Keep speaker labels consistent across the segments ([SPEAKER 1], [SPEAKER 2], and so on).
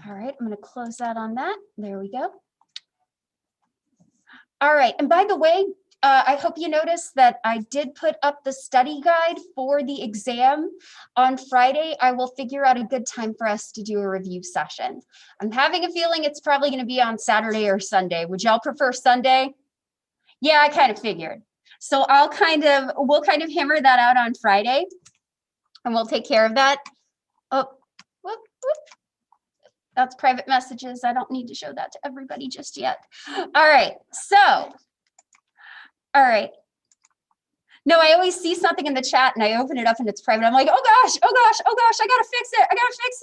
[SPEAKER 1] All right, I'm going to close that on that. There we go. All right, and by the way, I hope you noticed that I did put up the study guide for the exam on Friday. I will figure out a good time for us to do a review session. I'm having a feeling it's probably going to be on Saturday or Sunday. Would y'all prefer Sunday? Yeah, I kind of figured. So we'll kind of hammer that out on Friday, and we'll take care of that. Oh, whoop, whoop. That's private messages. I don't need to show that to everybody just yet. All right, so. All right. No, I always see something in the chat and I open it up and it's private. I'm like, oh gosh, I gotta fix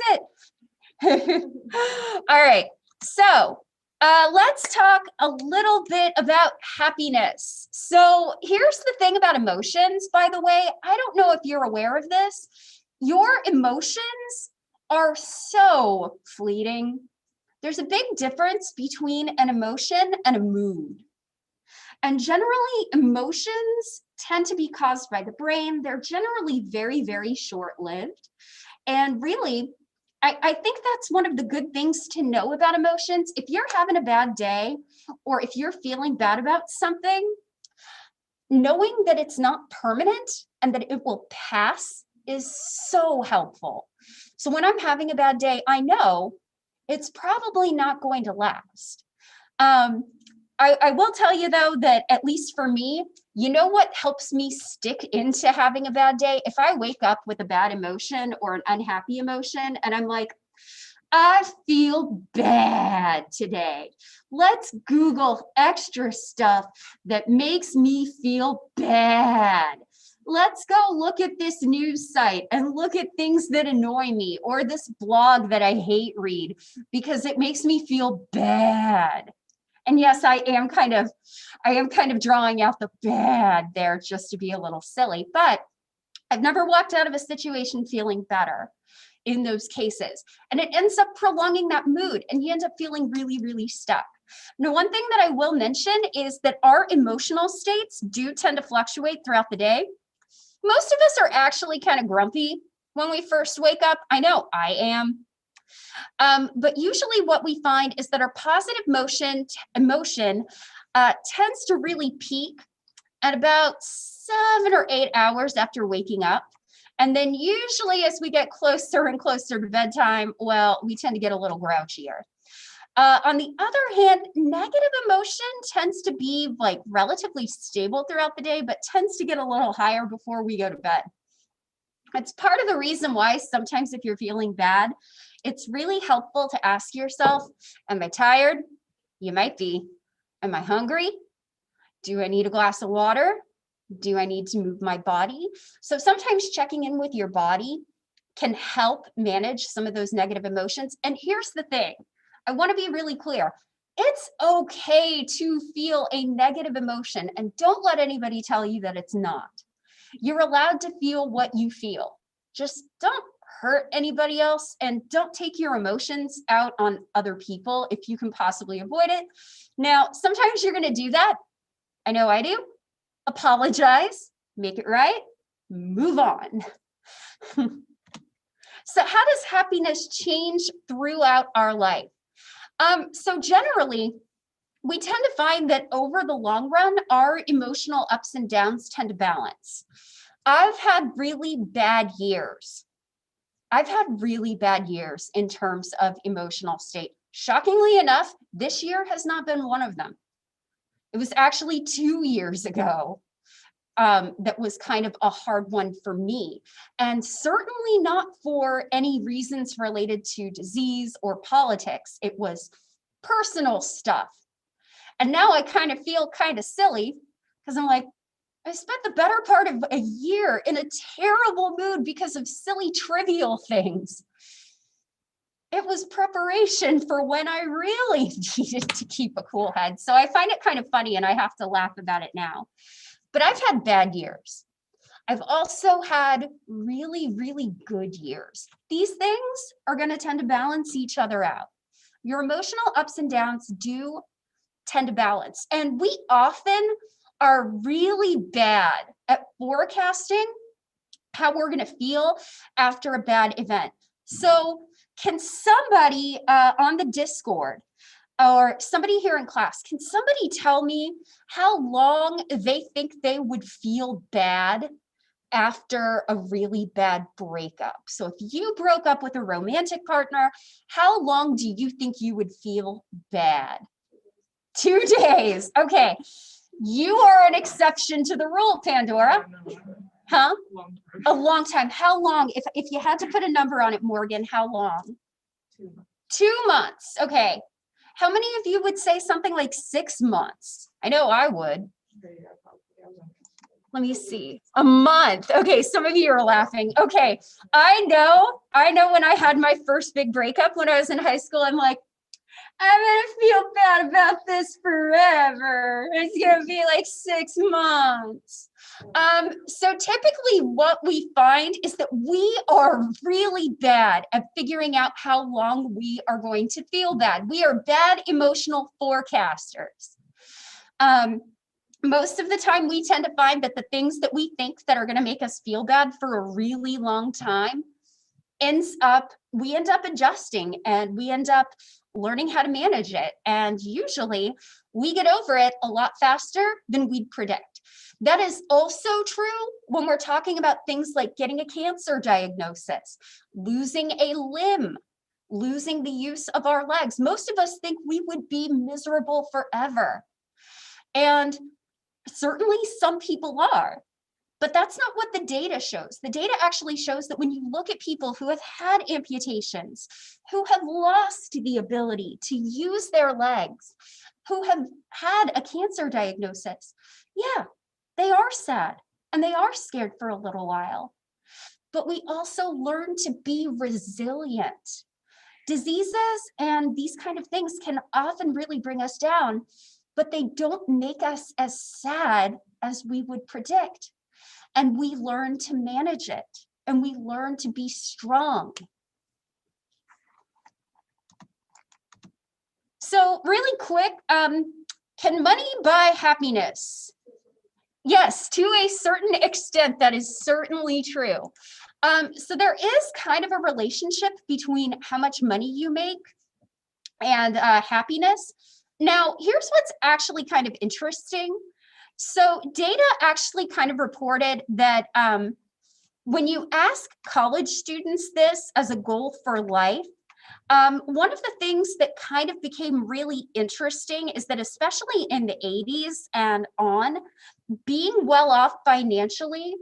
[SPEAKER 1] it. All right. So let's talk a little bit about happiness. So here's the thing about emotions, by the way. I don't know if you're aware of this. Your emotions are so fleeting. There's a big difference between an emotion and a mood. And generally, emotions tend to be caused by the brain. They're generally very, very short-lived. And really, I think that's one of the good things to know about emotions. If you're having a bad day, or if you're feeling bad about something, knowing that it's not permanent and that it will pass is so helpful. So when I'm having a bad day, I know it's probably not going to last. I will tell you, though, that at least for me, you know what helps me stick into having a bad day? If I wake up with a bad emotion or an unhappy emotion and I'm like, I feel bad today. Let's Google extra stuff that makes me feel bad. Let's go look at this news site and look at things that annoy me or this blog that I hate read because it makes me feel bad. And yes, I am kind of drawing out the bad there just to be a little silly, but I've never walked out of a situation feeling better in those cases. And it ends up prolonging that mood and you end up feeling really, really stuck. Now, one thing that I will mention is that our emotional states do tend to fluctuate throughout the day. Most of us are actually kind of grumpy when we first wake up. I know I am. But usually what we find is that our positive emotion tends to really peak at about 7 or 8 hours after waking up. And then usually as we get closer and closer to bedtime, well, we tend to get a little grouchier. On the other hand, negative emotion tends to be like relatively stable throughout the day, but tends to get a little higher before we go to bed. It's part of the reason why sometimes if you're feeling bad, it's really helpful to ask yourself, am I tired? You might be. Am I hungry? Do I need a glass of water? Do I need to move my body? So sometimes checking in with your body can help manage some of those negative emotions. And here's the thing, I want to be really clear. It's okay to feel a negative emotion and don't let anybody tell you that it's not. You're allowed to feel what you feel. Just don't hurt anybody else and don't take your emotions out on other people if you can possibly avoid it. Now, sometimes you're going to do that. I know I do. Apologize, make it right, move on. So how does happiness change throughout our life? So generally, we tend to find that over the long run, our emotional ups and downs tend to balance. I've had really bad years. In terms of emotional state. Shockingly enough, this year has not been one of them. It was actually 2 years ago that was kind of a hard one for me. And certainly not for any reasons related to disease or politics. It was personal stuff. And now I kind of feel kind of silly because I'm like, I spent the better part of a year in a terrible mood because of silly, trivial things. It was preparation for when I really needed to keep a cool head. So I find it kind of funny and I have to laugh about it now. But I've had bad years. I've also had really, really good years. These things are going to tend to balance each other out. Your emotional ups and downs do tend to balance. And we often are really bad at forecasting how we're going to feel after a bad event. So can somebody on the Discord or somebody here in class, can somebody tell me how long they think they would feel bad after a really bad breakup? So if you broke up with a romantic partner, how long do you think you would feel bad? 2 days. Okay. You are an exception to the rule, Pandora. Huh? A long time. How long? If you had to put a number on it, Morgan, how long?
[SPEAKER 2] 2 months.
[SPEAKER 1] 2 months. Okay. How many of you would say something like 6 months? I know I would. Let me see. A month. Okay, some of you are laughing. Okay, I know when I had my first big breakup when I was in high school, I'm like, I'm gonna feel bad about this forever. It's gonna be like 6 months. So typically what we find is that we are really bad at figuring out how long we are going to feel bad. We are bad emotional forecasters. Most of the time we tend to find that the things that we think that are going to make us feel bad for a really long time we end up adjusting, and we end up learning how to manage it. And usually we get over it a lot faster than we'd predict. That is also true when we're talking about things like getting a cancer diagnosis, losing a limb, losing the use of our legs. Most of us think we would be miserable forever. And certainly some people are. But that's not what the data shows. The data actually shows that when you look at people who have had amputations, who have lost the ability to use their legs, who have had a cancer diagnosis, yeah, they are sad and they are scared for a little while. But we also learn to be resilient. Diseases and these kind of things can often really bring us down, but they don't make us as sad as we would predict. And we learn to manage it, and we learn to be strong. So really quick, can money buy happiness? Yes, to a certain extent, that is certainly true. So there is kind of a relationship between how much money you make and happiness. Now, here's what's actually kind of interesting. So data actually kind of reported that when you ask college students this as a goal for life, one of the things that kind of became really interesting is that especially in the 80s and on, being well off financially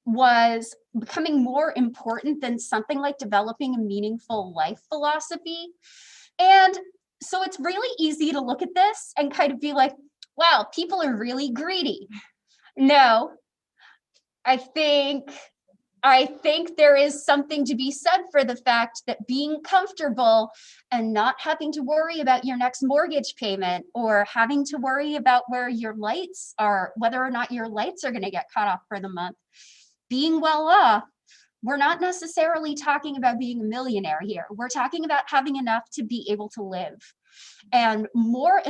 [SPEAKER 1] was becoming more important than something like developing a meaningful life philosophy. And so it's really easy to look at this and kind of be like, wow, people are really greedy. No, I think there is something to be said for the fact that being comfortable and not having to worry about your next mortgage payment or having to worry about where your lights are, whether or not your lights are going to get cut off for the month, being well off, we're not necessarily talking about being a millionaire here. We're talking about having enough to be able to live. And more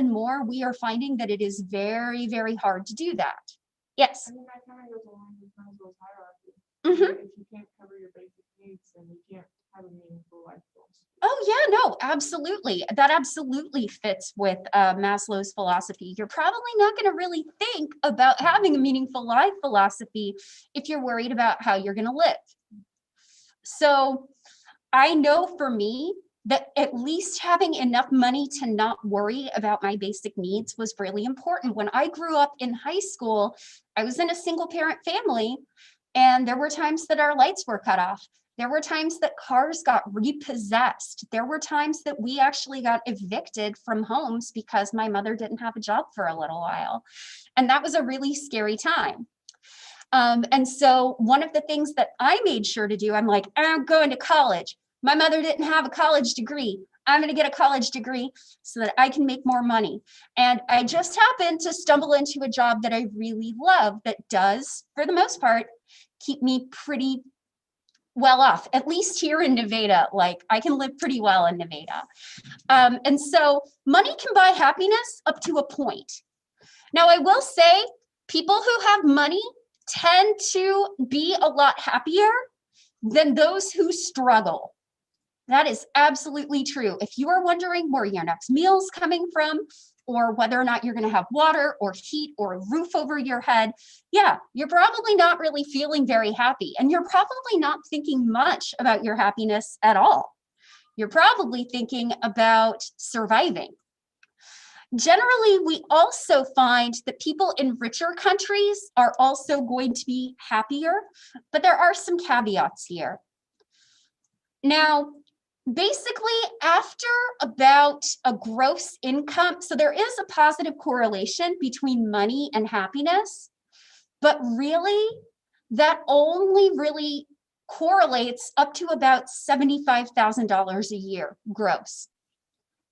[SPEAKER 1] we are finding that it is very, very hard to do that. Yes.
[SPEAKER 2] I mean, that kind of goes along with Maslow's hierarchy.
[SPEAKER 1] Mm-hmm.
[SPEAKER 2] If you can't cover your basic needs, then you can't have a meaningful life philosophy.
[SPEAKER 1] Oh yeah, no, absolutely. That absolutely fits with Maslow's philosophy. You're probably not going to really think about having a meaningful life philosophy if you're worried about how you're going to live. So I know for me that at least having enough money to not worry about my basic needs was really important. When I grew up in high school, I was in a single parent family, and there were times that our lights were cut off. There were times that cars got repossessed. There were times that we actually got evicted from homes because my mother didn't have a job for a little while. And that was a really scary time. And so one of the things that I made sure to do, I'm like, I'm going to college. My mother didn't have a college degree. I'm going to get a college degree so that I can make more money. And I just happened to stumble into a job that I really love that does, for the most part, keep me pretty well off, at least here in Nevada. Like I can live pretty well in Nevada. And so money can buy happiness up to a point. Now, I will say people who have money tend to be a lot happier than those who struggle. That is absolutely true. If you are wondering where your next meal is coming from, or whether or not you're going to have water or heat or a roof over your head, yeah, you're probably not really feeling very happy. And you're probably not thinking much about your happiness at all. You're probably thinking about surviving. Generally, we also find that people in richer countries are also going to be happier, but there are some caveats here. Now, basically, after about a gross income, so there is a positive correlation between money and happiness, but really, that only really correlates up to about $75,000 a year gross.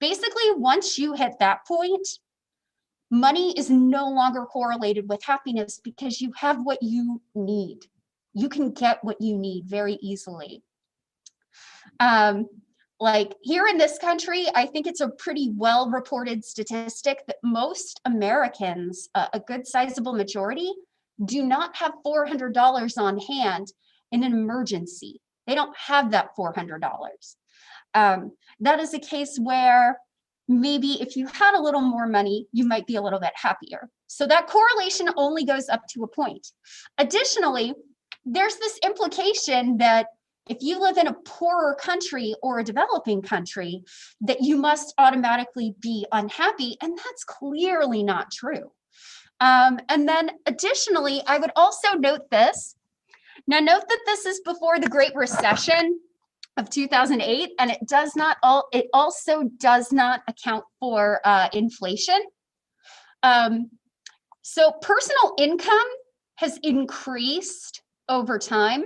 [SPEAKER 1] Basically, once you hit that point, money is no longer correlated with happiness because you have what you need. You can get what you need very easily. Like here in this country, I think it's a pretty well-reported statistic that most Americans, a good sizable majority, do not have $400 on hand in an emergency. They don't have that $400. That is a case where maybe if you had a little more money, you might be a little bit happier. So that correlation only goes up to a point. Additionally, there's this implication that if you live in a poorer country or a developing country, that you must automatically be unhappy, and that's clearly not true. And then additionally, I would also note this. Now note that this is before the Great Recession of 2008, and it also does not account for inflation. So personal income has increased over time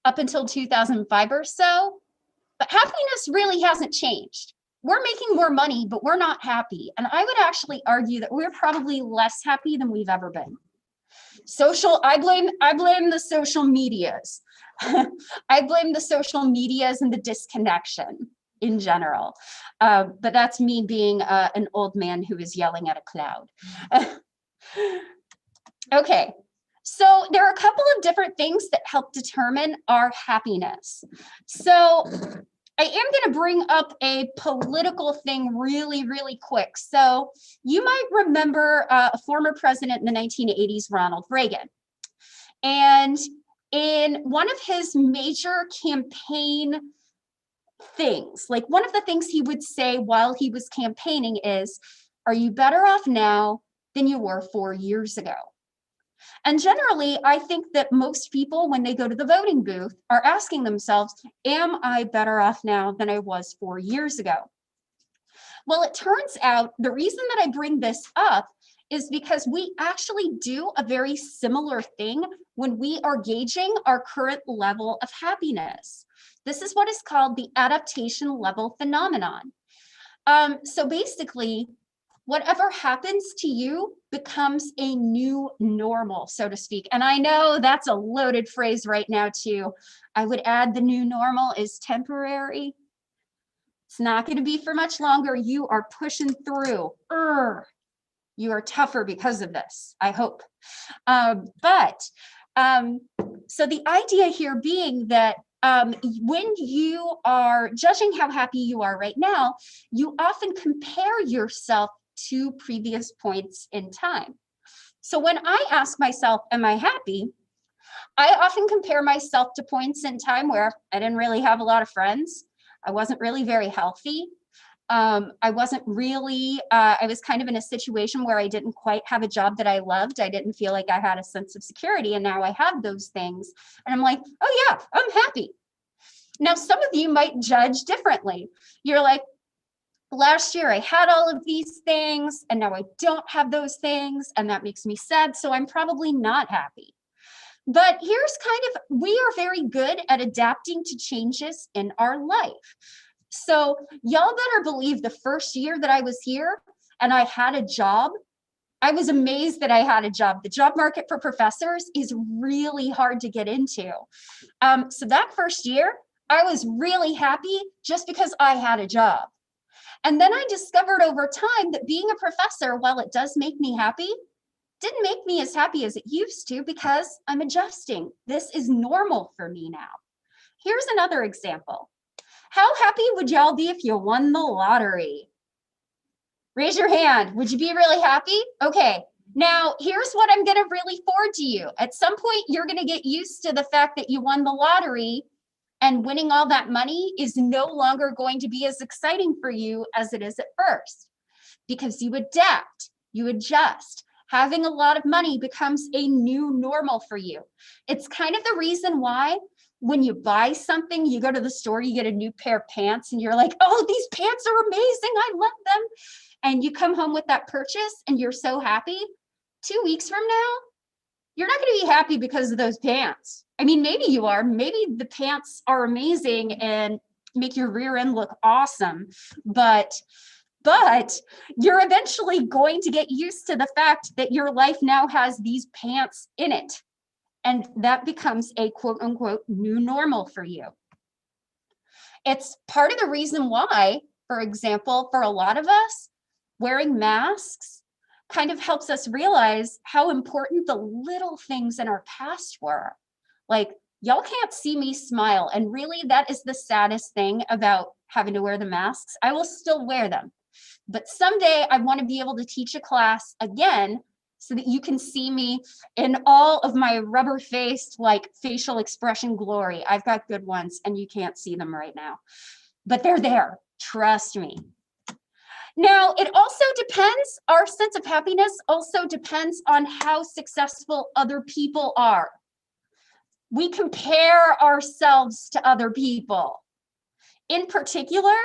[SPEAKER 1] up until 2005 or so, but happiness really hasn't changed. We're making more money, but we're not happy. And I would actually argue that we're probably less happy than we've ever been. I blame the social medias. I blame the social medias and the disconnection in general. But that's me being an old man who is yelling at a cloud. Okay, so there are a couple of different things that help determine our happiness. So I am going to bring up a political thing really, really quick. So you might remember a former president in the 1980s, Ronald Reagan. And in one of his major campaign things, like one of the things he would say while he was campaigning is, are you better off now than you were 4 years ago? And generally, I think that most people, when they go to the voting booth, are asking themselves, am I better off now than I was 4 years ago? Well, it turns out the reason that I bring this up is because we actually do a very similar thing when we are gauging our current level of happiness. This is what is called the adaptation level phenomenon. So basically, whatever happens to you becomes a new normal, so to speak. And I know that's a loaded phrase right now too. I would add the new normal is temporary. It's not going to be for much longer. You are pushing through. You are tougher because of this, I hope. So the idea here being that when you are judging how happy you are right now, you often compare yourself to previous points in time. So when I ask myself, am I happy? I often compare myself to points in time where I didn't really have a lot of friends. I wasn't really very healthy. I wasn't really, I was kind of in a situation where I didn't quite have a job that I loved. I didn't feel like I had a sense of security, and now I have those things. And I'm like, oh yeah, I'm happy. Now, some of you might judge differently. You're like, last year I had all of these things and now I don't have those things, and that makes me sad, so I'm probably not happy. But here's we are very good at adapting to changes in our life. So y'all better believe the first year that I was here and I had a job, I was amazed that I had a job. The job market for professors is really hard to get into. So that first year, I was really happy just because I had a job. And then I discovered over time that being a professor, while it does make me happy, didn't make me as happy as it used to because I'm adjusting. This is normal for me now. Here's another example. How happy would y'all be if you won the lottery? Raise your hand. Would you be really happy? Okay. Now, here's what I'm going to really forward to you. At some point, you're going to get used to the fact that you won the lottery, and winning all that money is no longer going to be as exciting for you as it is at first, because you adapt, you adjust. Having a lot of money becomes a new normal for you. It's kind of the reason why when you buy something, you go to the store, you get a new pair of pants and you're like, oh, these pants are amazing. I love them. And you come home with that purchase and you're so happy. 2 weeks from now, you're not going to be happy because of those pants. I mean, maybe you are. Maybe the pants are amazing and make your rear end look awesome. But you're eventually going to get used to the fact that your life now has these pants in it. And that becomes a quote unquote new normal for you. It's part of the reason why, for example, for a lot of us, wearing masks kind of helps us realize how important the little things in our past were. Like, y'all can't see me smile. And really, that is the saddest thing about having to wear the masks. I will still wear them. But someday I want to be able to teach a class again so that you can see me in all of my rubber-faced, like, facial expression glory. I've got good ones and you can't see them right now, but they're there. Trust me. Now, it also depends, our sense of happiness also depends on how successful other people are. We compare ourselves to other people. In particular,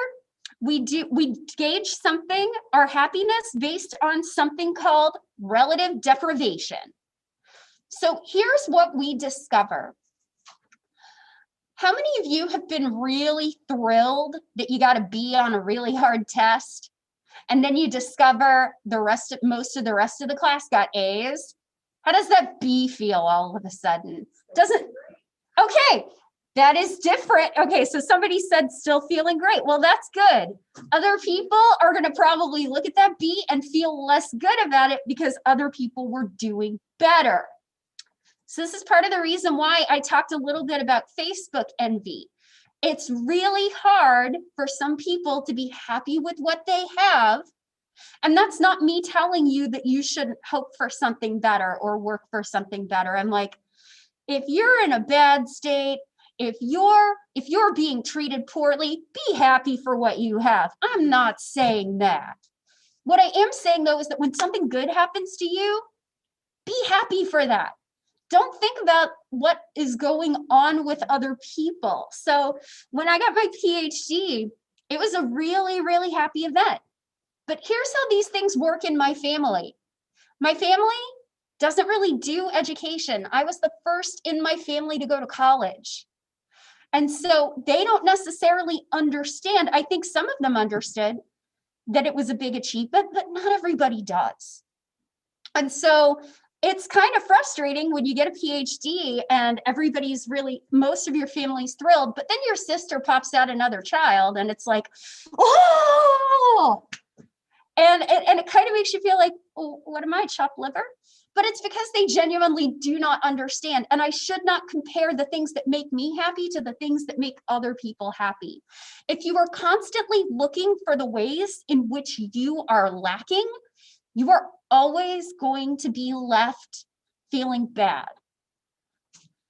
[SPEAKER 1] we gauge something, our happiness, based on something called relative deprivation. So here's what we discover. How many of you have been really thrilled that you got a B on a really hard test? And then you discover most of the rest of the class got A's? How does that B feel all of a sudden? Okay, that is different. Okay, so somebody said still feeling great. Well, that's good. Other people are going to probably look at that B and feel less good about it because other people were doing better. So this is part of the reason why I talked a little bit about Facebook envy. It's really hard for some people to be happy with what they have. And that's not me telling you that you shouldn't hope for something better or work for something better. I'm like, if you're in a bad state, if you're being treated poorly, be happy for what you have. I'm not saying that. What I am saying, though, is that when something good happens to you, be happy for that. Don't think about what is going on with other people. So when I got my PhD, it was a really, really happy event. But here's how these things work in my family. My family doesn't really do education. I was the first in my family to go to college. And so they don't necessarily understand. I think some of them understood that it was a big achievement, but not everybody does. And so it's kind of frustrating when you get a PhD and everybody's really, most of your family's thrilled, but then your sister pops out another child and it's like, oh, and it kind of makes you feel like, oh, what am I, chopped liver? But it's because they genuinely do not understand. And I should not compare the things that make me happy to the things that make other people happy. If you are constantly looking for the ways in which you are lacking, you are always going to be left feeling bad.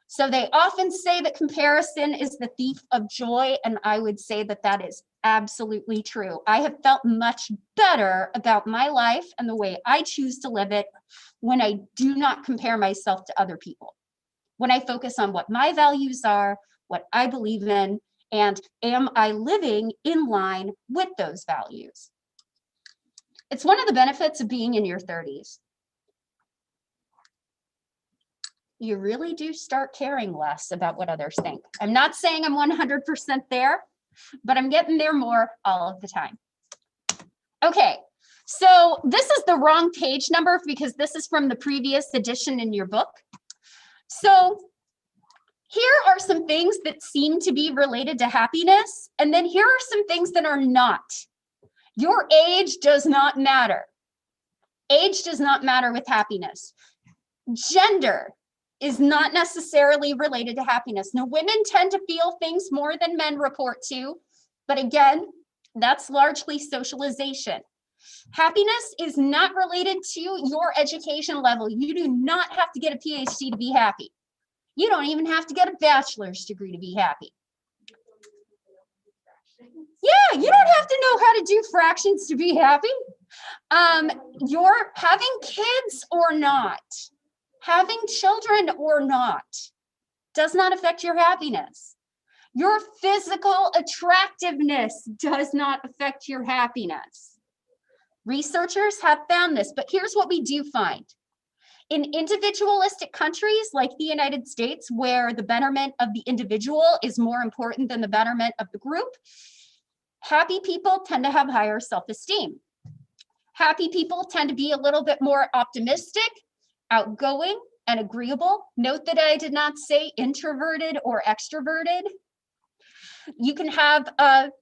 [SPEAKER 1] So they often say that comparison is the thief of joy, and I would say that that is absolutely true. I have felt much better about my life and the way I choose to live it when I do not compare myself to other people. When I focus on what my values are, what I believe in, and am I living in line with those values? It's one of the benefits of being in your 30s. You really do start caring less about what others think. I'm not saying I'm 100% there, but I'm getting there more all of the time. Okay, so this is the wrong page number because this is from the previous edition in your book. So here are some things that seem to be related to happiness, and then here are some things that are not. Your age does not matter. Age does not matter with happiness. Gender is not necessarily related to happiness. Now, women tend to feel things more than men report to. But again, that's largely socialization. Happiness is not related to your education level. You do not have to get a PhD to be happy. You don't even have to get a bachelor's degree to be happy. Yeah, you don't have to know how to do fractions to be happy. You're having kids or not, having children or not, does not affect your happiness. Your physical attractiveness does not affect your happiness. Researchers have found this, but here's what we do find. In individualistic countries like the United States, where the betterment of the individual is more important than the betterment of the group, happy people tend to have higher self-esteem. Happy people tend to be a little bit more optimistic, outgoing, and agreeable. Note that I did not say introverted or extroverted. You can have,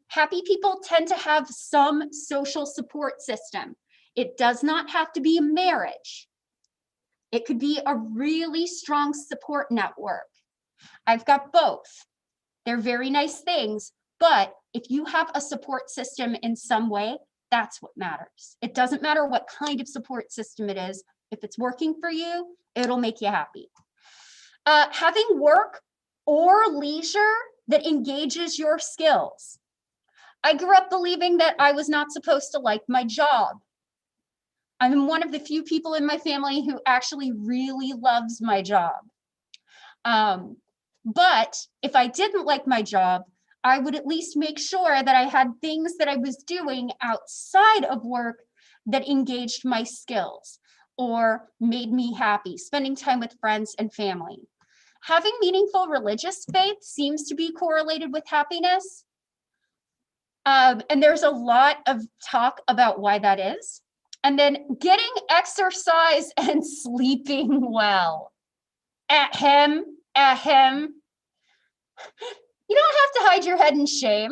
[SPEAKER 1] happy people tend to have some social support system. It does not have to be a marriage. It could be a really strong support network. I've got both. They're very nice things, but if you have a support system in some way, that's what matters. It doesn't matter what kind of support system it is. If it's working for you, it'll make you happy. Having work or leisure that engages your skills. I grew up believing that I was not supposed to like my job. I'm one of the few people in my family who actually really loves my job. But if I didn't like my job, I would at least make sure that I had things that I was doing outside of work that engaged my skills or made me happy, spending time with friends and family. Having meaningful religious faith seems to be correlated with happiness. And there's a lot of talk about why that is. And then getting exercise and sleeping well. Ahem. You don't have to hide your head in shame.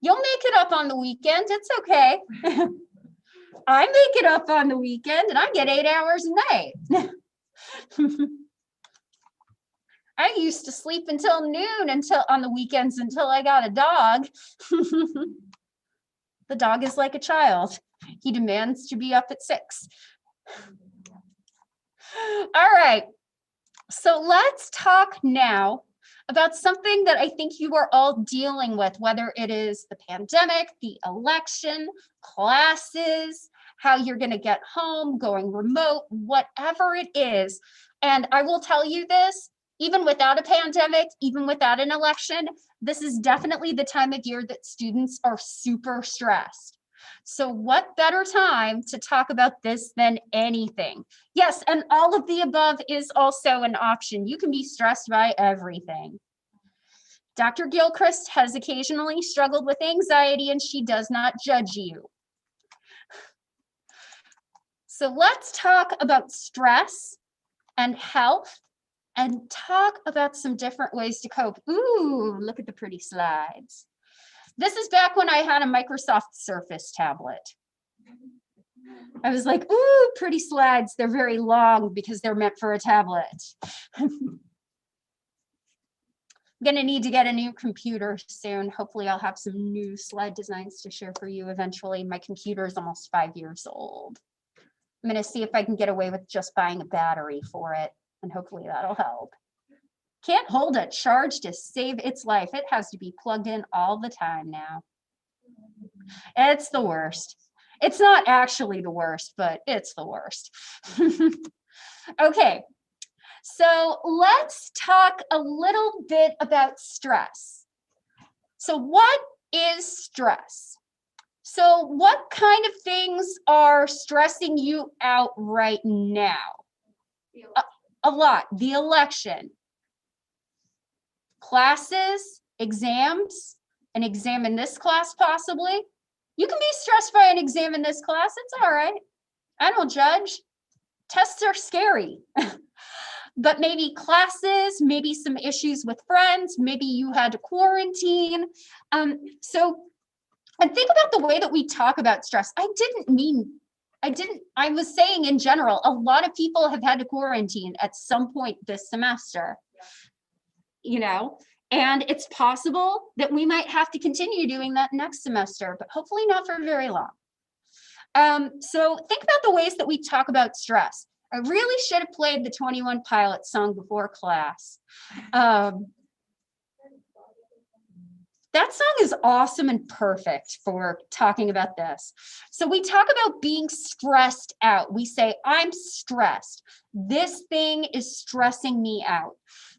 [SPEAKER 1] You'll make it up on the weekend. It's okay. I make it up on the weekend and I get 8 hours a night. I used to sleep until noon on the weekends until I got a dog. The dog is like a child. He demands to be up at 6. All right. So let's talk now about something that I think you are all dealing with, whether it is the pandemic, the election, classes, how you're going to get home, going remote, whatever it is. And I will tell you this, even without a pandemic, even without an election, this is definitely the time of year that students are super stressed. So what better time to talk about this than anything? Yes, and all of the above is also an option. You can be stressed by everything. Dr. Gilchrist has occasionally struggled with anxiety and she does not judge you. So let's talk about stress and health and talk about some different ways to cope. Ooh, look at the pretty slides. This is back when I had a Microsoft Surface tablet. I was like, ooh, pretty slides. They're very long because they're meant for a tablet. I'm gonna need to get a new computer soon. Hopefully I'll have some new slide designs to share for you eventually. My computer is almost 5 years old. I'm gonna see if I can get away with just buying a battery for it, and hopefully that'll help. Can't hold a charge to save its life. It has to be plugged in all the time now. It's the worst. It's not actually the worst, but it's the worst. Okay, so let's talk a little bit about stress. So what is stress? So what kind of things are stressing you out right now? A lot. The election. Classes, exams, an exam in this class possibly. You can be stressed by an exam in this class. It's all right. I don't judge. Tests are scary. But maybe classes, maybe some issues with friends, maybe you had to quarantine. And think about the way that we talk about stress. I was saying in general, a lot of people have had to quarantine at some point this semester. You know, And it's possible that we might have to continue doing that next semester, but hopefully not for very long. So think about the ways that we talk about stress. I really should have played the 21 Pilots song before class. That song is awesome and perfect for talking about this. So we talk about being stressed out. We say, I'm stressed. This thing is stressing me out.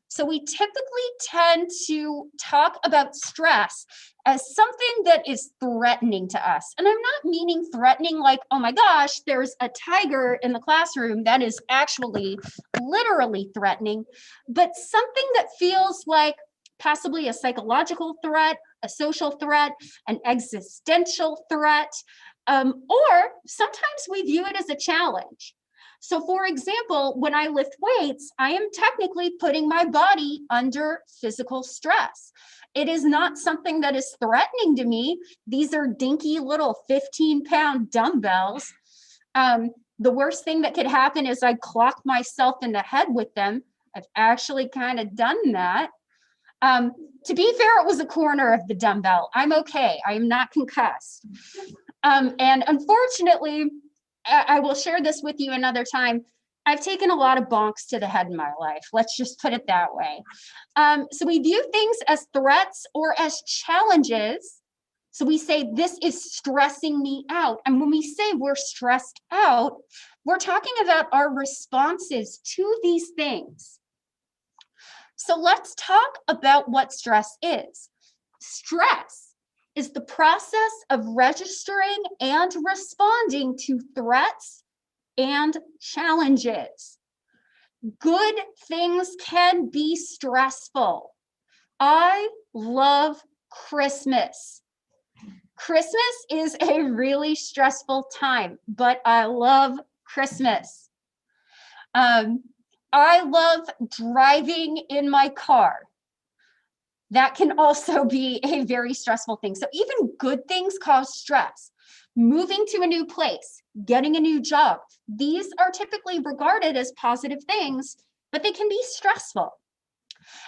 [SPEAKER 1] So we typically tend to talk about stress as something that is threatening to us. And I'm not meaning threatening like, oh my gosh, there's a tiger in the classroom. That is actually literally threatening, but something that feels like possibly a psychological threat, a social threat, an existential threat, or sometimes we view it as a challenge. So for example, when I lift weights, I am technically putting my body under physical stress. It is not something that is threatening to me. These are dinky little 15-pound dumbbells. The worst thing that could happen is I clock myself in the head with them. I've actually kind of done that. To be fair, it was a corner of the dumbbell. I'm okay. I am not concussed. And unfortunately, I will share this with you another time. I've taken a lot of bonks to the head in my life. Let's just put it that way. So we view things as threats or as challenges. So we say, this is stressing me out. And when we say we're stressed out, we're talking about our responses to these things. So let's talk about what stress is. Stress is the process of registering and responding to threats and challenges. Good things can be stressful. I love Christmas. Christmas is a really stressful time, but I love Christmas. I love driving in my car. That can also be a very stressful thing. So even good things cause stress. Moving to a new place, getting a new job, these are typically regarded as positive things, but they can be stressful.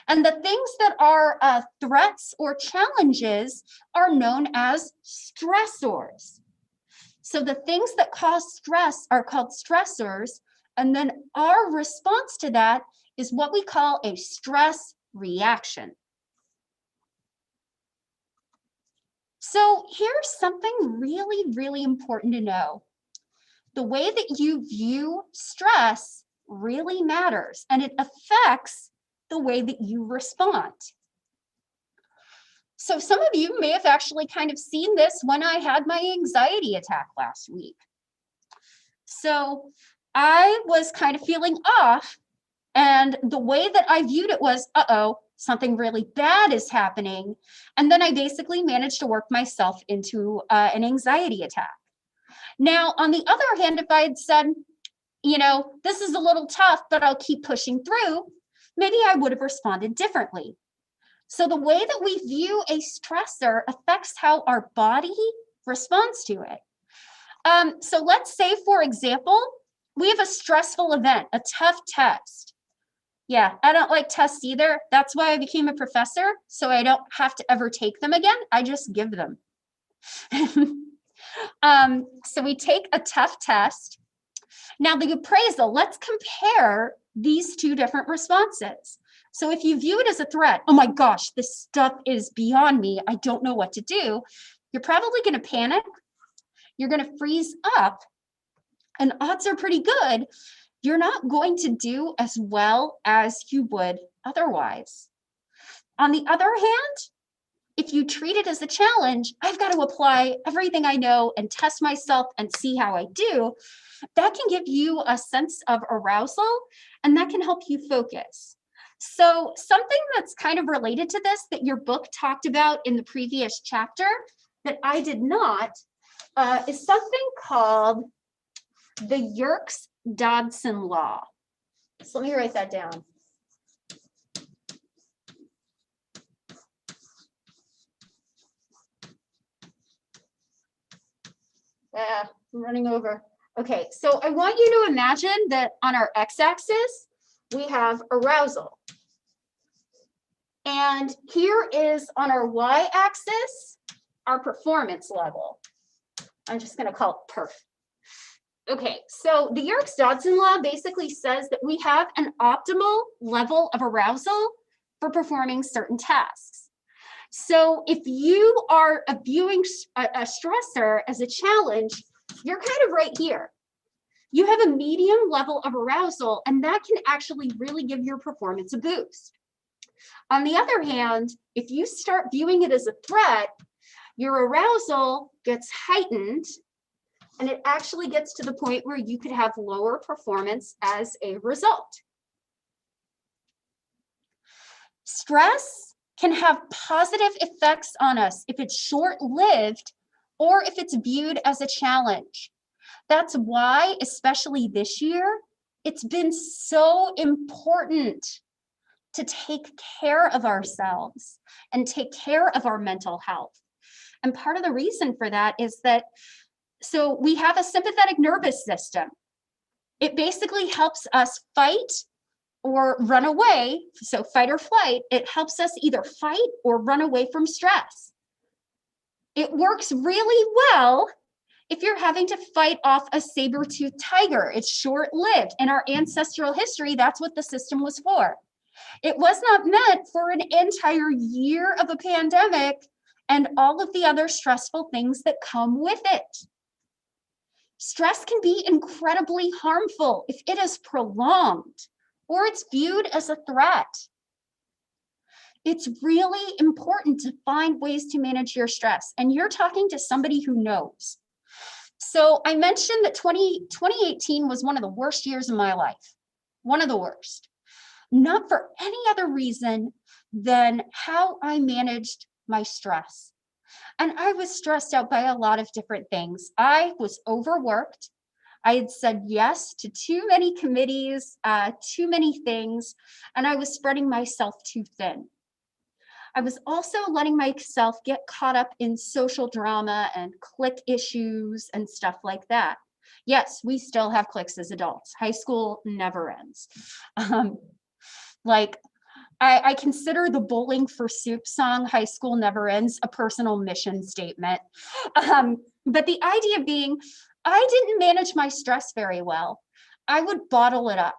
[SPEAKER 1] And the things that are threats or challenges are known as stressors. So the things that cause stress are called stressors, and then our response to that is what we call a stress reaction. So here's something really, really important to know. The way that you view stress really matters, and it affects the way that you respond. So some of you may have actually kind of seen this when I had my anxiety attack last week. So I was kind of feeling off, and the way that I viewed it was, uh-oh, something really bad is happening. And then I basically managed to work myself into an anxiety attack. Now, on the other hand, if I had said, you know, this is a little tough, but I'll keep pushing through, maybe I would have responded differently. So the way that we view a stressor affects how our body responds to it. So let's say, for example, we have a stressful event, a tough test. Yeah, I don't like tests either. That's why I became a professor, so I don't have to ever take them again. I just give them. So we take a tough test. Now the appraisal, let's compare these two different responses. So if you view it as a threat, oh my gosh, this stuff is beyond me, I don't know what to do, you're probably going to panic. You're going to freeze up, and odds are pretty good you're not going to do as well as you would otherwise. On the other hand, if you treat it as a challenge, I've got to apply everything I know and test myself and see how I do. That can give you a sense of arousal, and that can help you focus. So something that's kind of related to this that your book talked about in the previous chapter that I did not is something called the Yerkes-Dodson law. So let me write that down. I'm running over. Okay, so I want you to imagine that on our x-axis, we have arousal. And here is on our y-axis, our performance level. I'm just going to call it perf. Okay, so the Yerkes-Dodson law basically says that we have an optimal level of arousal for performing certain tasks. So if you are viewing a stressor as a challenge, you're kind of right here. You have a medium level of arousal, and that can actually really give your performance a boost. On the other hand, if you start viewing it as a threat, your arousal gets heightened, and it actually gets to the point where you could have lower performance as a result. Stress can have positive effects on us if it's short-lived or if it's viewed as a challenge. That's why, especially this year, it's been so important to take care of ourselves and take care of our mental health. And part of the reason for that is that, so we have a sympathetic nervous system. It basically helps us fight or run away. So fight or flight, it helps us either fight or run away from stress. It works really well if you're having to fight off a saber-toothed tiger. It's short-lived. In our ancestral history, that's what the system was for. It was not meant for an entire year of a pandemic and all of the other stressful things that come with it. Stress can be incredibly harmful if it is prolonged or it's viewed as a threat. It's really important to find ways to manage your stress, and you're talking to somebody who knows. So I mentioned that 2018 was one of the worst years of my life, one of the worst. Not for any other reason than how I managed my stress. And I was stressed out by a lot of different things. I was overworked. I had said yes to too many committees, too many things, and I was spreading myself too thin. I was also letting myself get caught up in social drama and clique issues and stuff like that. Yes, we still have cliques as adults. High school never ends. I consider the Bowling for Soup song, High School Never Ends, a personal mission statement. But the idea being, I didn't manage my stress very well. I would bottle it up.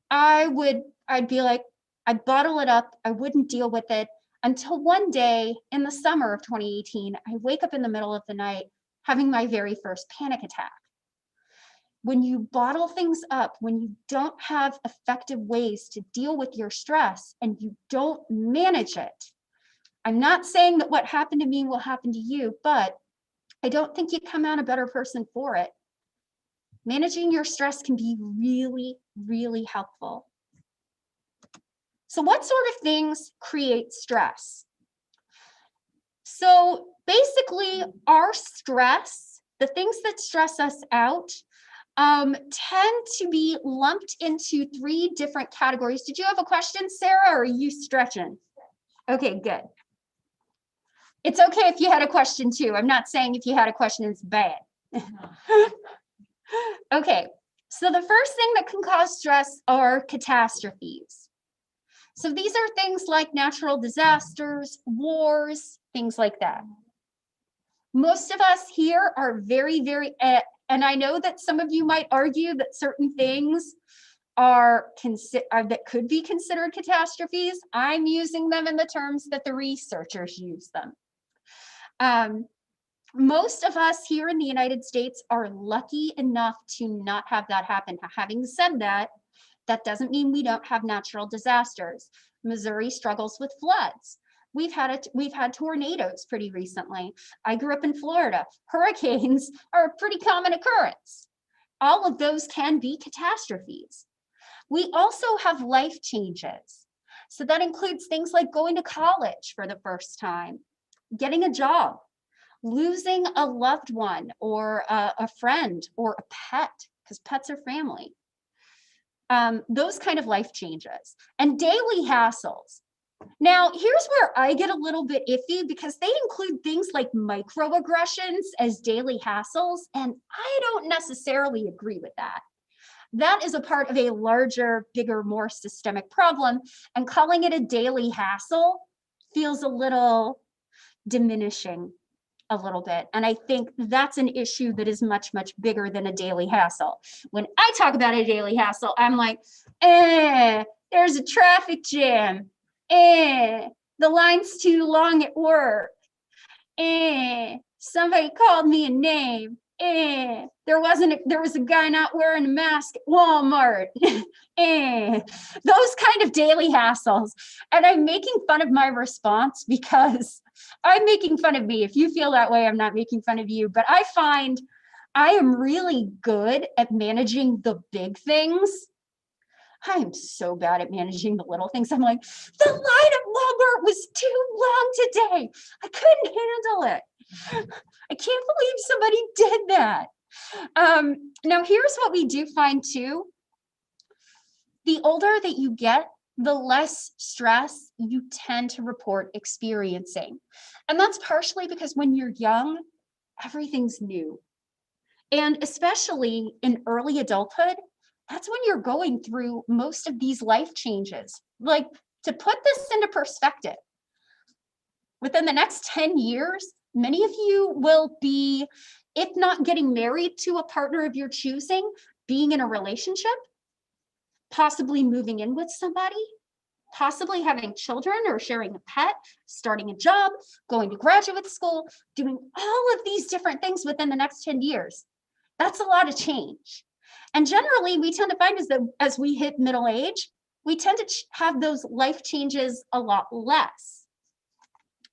[SPEAKER 1] I'd be like, I'd bottle it up. I wouldn't deal with it until one day in the summer of 2018, I wake up in the middle of the night having my very first panic attack. When you bottle things up, when you don't have effective ways to deal with your stress and you don't manage it, I'm not saying that what happened to me will happen to you, but I don't think you come out a better person for it. Managing your stress can be really, really helpful. So what sort of things create stress? So basically our stress, the things that stress us out, tend to be lumped into 3 different categories. Did you have a question, Sarah, or are you stretching? Okay, good. It's okay if you had a question too. I'm not saying if you had a question, it's bad. Okay, so the first thing that can cause stress are catastrophes. So these are things like natural disasters, wars, things like that. Most of us here are very, and I know that some of you might argue that certain things that could be considered catastrophes. I'm using them in the terms that the researchers use them. Most of us here in the United States are lucky enough to not have that happen. Having said that, that doesn't mean we don't have natural disasters. Missouri struggles with floods. We've had tornadoes pretty recently. I grew up in Florida. Hurricanes are a pretty common occurrence. All of those can be catastrophes. We also have life changes. So that includes things like going to college for the first time, getting a job, losing a loved one or a friend or a pet, because pets are family. Those kind of life changes and daily hassles. Now, here's where I get a little bit iffy because they include things like microaggressions as daily hassles, and I don't necessarily agree with that. that is a part of a larger, bigger, more systemic problem. And calling it a daily hassle feels a little diminishing a little bit. And I think that's an issue that is much, much bigger than a daily hassle. When I talk about a daily hassle, I'm like, there's a traffic jam. The line's too long at work. Somebody called me a name. There was a guy not wearing a mask at Walmart. Those kind of daily hassles. And I'm making fun of my response because I'm making fun of me. If you feel that way, I'm not making fun of you. But I find I am really good at managing the big things. I am so bad at managing the little things. I'm like, the line at Walmart was too long today. I couldn't handle it. I can't believe somebody did that. Now, here's what we do find too. The older that you get, the less stress you tend to report experiencing. And that's partially because when you're young, everything's new. And especially in early adulthood, that's when you're going through most of these life changes. Like, to put this into perspective, within the next 10 years, many of you will be, if not getting married to a partner of your choosing, being in a relationship, possibly moving in with somebody, possibly having children or sharing a pet, starting a job, going to graduate school, doing all of these different things within the next 10 years. That's a lot of change. And generally, we tend to find is that as we hit middle age, we tend to have those life changes a lot less.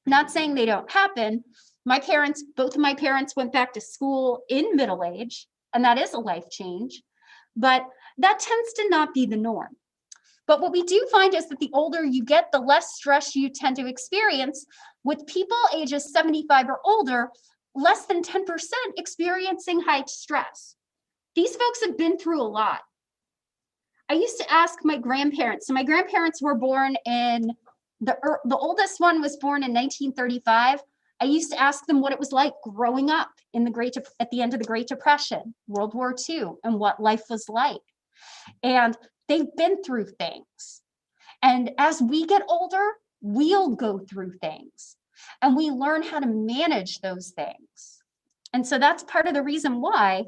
[SPEAKER 1] Not saying they don't happen. Both of my parents went back to school in middle age, and that is a life change, but that tends to not be the norm. But what we do find is that the older you get, the less stress you tend to experience. With people ages 75 or older, less than 10% experiencing high stress. These folks have been through a lot. I used to ask my grandparents. So my grandparents were born in, the oldest one was born in 1935. I used to ask them what it was like growing up in at the end of the Great Depression, World War II, and what life was like. And they've been through things. And as we get older, we'll go through things and we learn how to manage those things. And so that's part of the reason why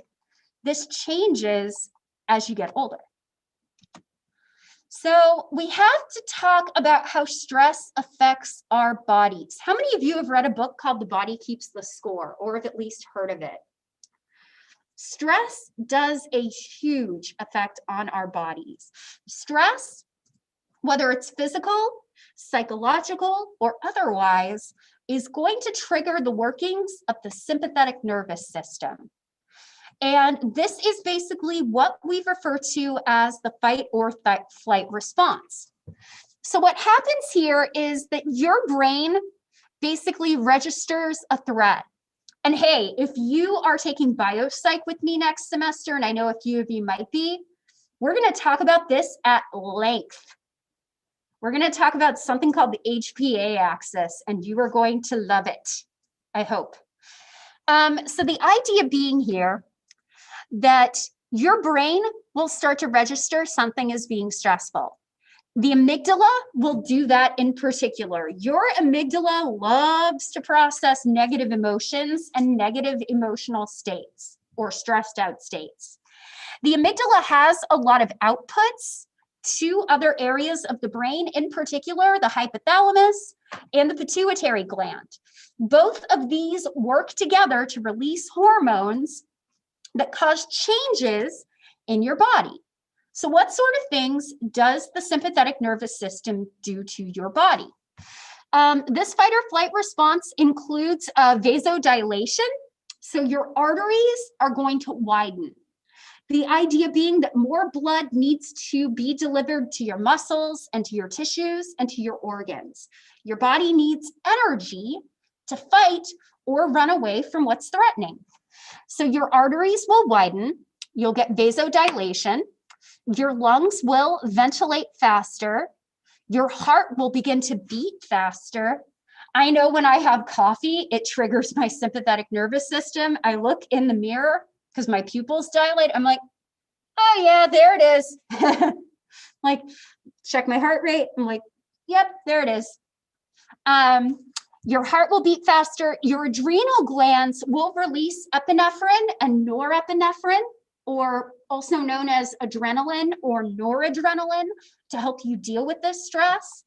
[SPEAKER 1] this changes as you get older. So we have to talk about how stress affects our bodies. How many of you have read a book called The Body Keeps the Score, or have at least heard of it? Stress does a huge effect on our bodies. Stress, whether it's physical, psychological, or otherwise, is going to trigger the workings of the sympathetic nervous system. And this is basically what we refer to as the fight or flight response. So what happens here is that your brain basically registers a threat. And hey, if you are taking biopsych with me next semester, and I know a few of you might be, we're going to talk about this at length. We're going to talk about something called the HPA axis, and you are going to love it, I hope. So the idea being here that your brain will start to register something as being stressful. The amygdala will do that in particular. Your amygdala loves to process negative emotions and negative emotional states or stressed out states. The amygdala has a lot of outputs to other areas of the brain, in particular, the hypothalamus and the pituitary gland. Both of these work together to release hormones that cause changes in your body. So what sort of things does the sympathetic nervous system do to your body? This fight or flight response includes vasodilation. So your arteries are going to widen. The idea being that more blood needs to be delivered to your muscles and to your tissues and to your organs. Your body needs energy to fight or run away from what's threatening. So your arteries will widen, you'll get vasodilation, your lungs will ventilate faster, your heart will begin to beat faster. I know when I have coffee, it triggers my sympathetic nervous system. I look in the mirror because my pupils dilate. I'm like, oh yeah, there it is. Like, check my heart rate. I'm like, yep, there it is. Your heart will beat faster. Your adrenal glands will release epinephrine and norepinephrine, or also known as adrenaline or noradrenaline, to help you deal with this stress.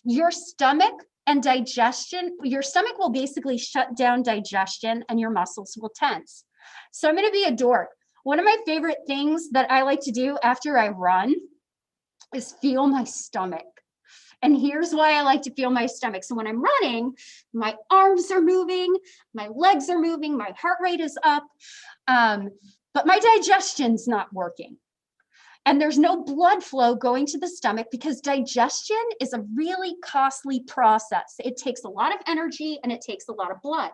[SPEAKER 1] Your stomach and digestion, your stomach will basically shut down digestion and your muscles will tense. So I'm going to be a dork. One of my favorite things that I like to do after I run is feel my stomach. And here's why I like to feel my stomach. So when I'm running, my arms are moving, my legs are moving, my heart rate is up, but my digestion's not working. And there's no blood flow going to the stomach because digestion is a really costly process. It takes a lot of energy and it takes a lot of blood.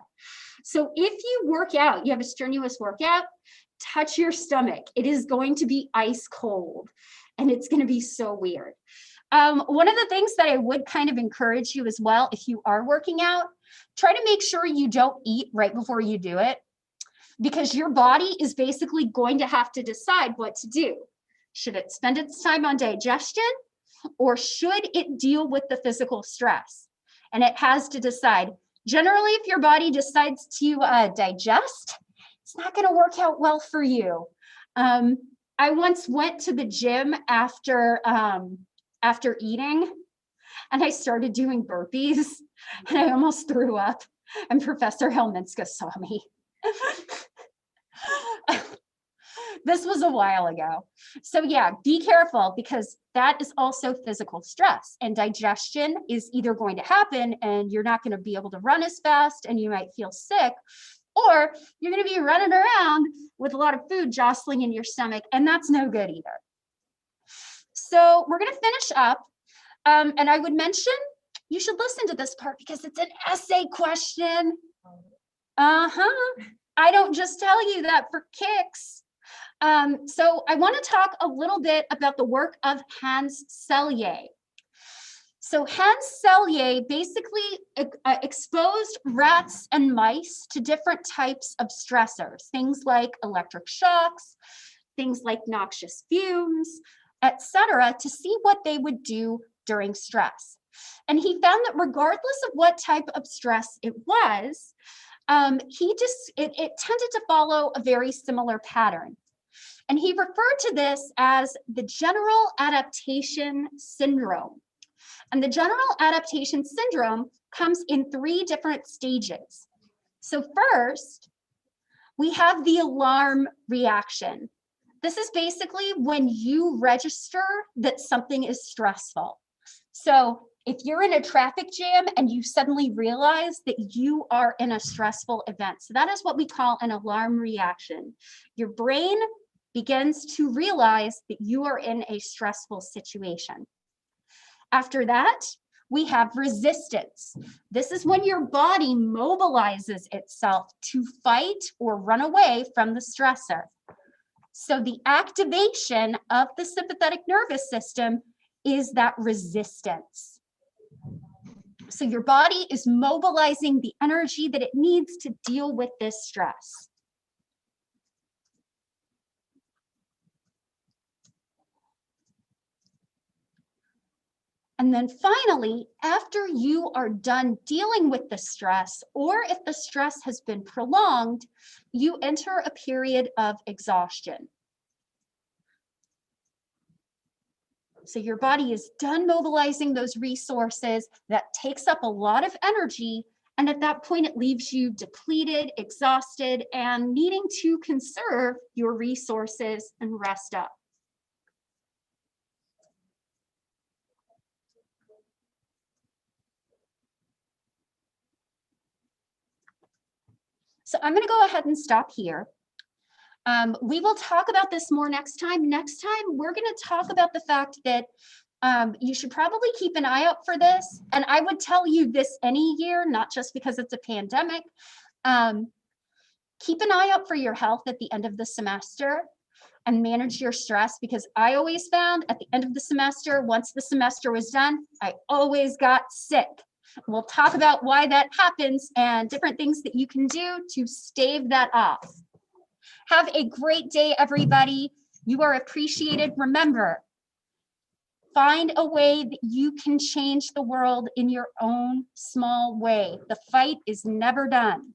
[SPEAKER 1] So if you work out, you have a strenuous workout, touch your stomach. It is going to be ice cold and it's going to be so weird. One of the things that I would kind of encourage you as well, if you are working out, try to make sure you don't eat right before you do it, because your body is basically going to have to decide what to do. Should it spend its time on digestion, or should it deal with the physical stress? And it has to decide. Generally, if your body decides to digest, it's not going to work out well for you. I once went to the gym after eating, and I started doing burpees, and I almost threw up, and Professor Helminska saw me. This was a while ago. So yeah, be careful, because that is also physical stress, and digestion is either going to happen and you're not going to be able to run as fast and you might feel sick, or you're going to be running around with a lot of food jostling in your stomach, and that's no good either. So we're going to finish up, and I would mention you should listen to this part because it's an essay question. I don't just tell you that for kicks. So I want to talk a little bit about the work of Hans Selye. So Hans Selye basically exposed rats and mice to different types of stressors, things like electric shocks, things like noxious fumes, etc., to see what they would do during stress. And he found that regardless of what type of stress it was, it tended to follow a very similar pattern. And he referred to this as the general adaptation syndrome. And the general adaptation syndrome comes in 3 different stages. So first, we have the alarm reaction. This is basically when you register that something is stressful. So if you're in a traffic jam and you suddenly realize that you are in a stressful event, so that is what we call an alarm reaction. Your brain begins to realize that you are in a stressful situation. After that, we have resistance. This is when your body mobilizes itself to fight or run away from the stressor. So the activation of the sympathetic nervous system is that resistance. So your body is mobilizing the energy that it needs to deal with this stress. And then finally, after you are done dealing with the stress, or if the stress has been prolonged, you enter a period of exhaustion. So your body is done mobilizing those resources. That takes up a lot of energy. And at that point, it leaves you depleted, exhausted, and needing to conserve your resources and rest up. So I'm going to go ahead and stop here. We will talk about this more next time. Next time, we're going to talk about the fact that you should probably keep an eye out for this. And I would tell you this any year, not just because it's a pandemic. Keep an eye out for your health at the end of the semester and manage your stress, because I always found at the end of the semester, once the semester was done, I always got sick. We'll talk about why that happens and different things that you can do to stave that off. Have a great day, everybody. You are appreciated. Remember, find a way that you can change the world in your own small way. The fight is never done.